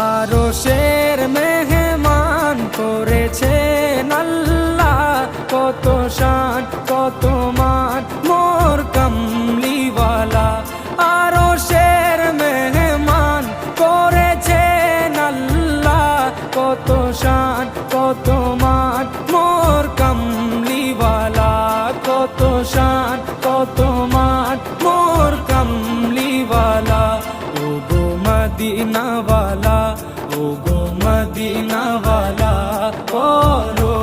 আরশের মেহমান করেছেন আল্লাহ, কত শান কত মান মোর কামলিওয়ালা। আরশের মেহমান করেছেন আল্লাহ, কত শান কত মান মোর কামলিওয়ালা, কত শান কত মান মোর কামলিওয়ালা। ও গো মদিনাওয়ালা, ও গো মদিনাওয়ালা, করো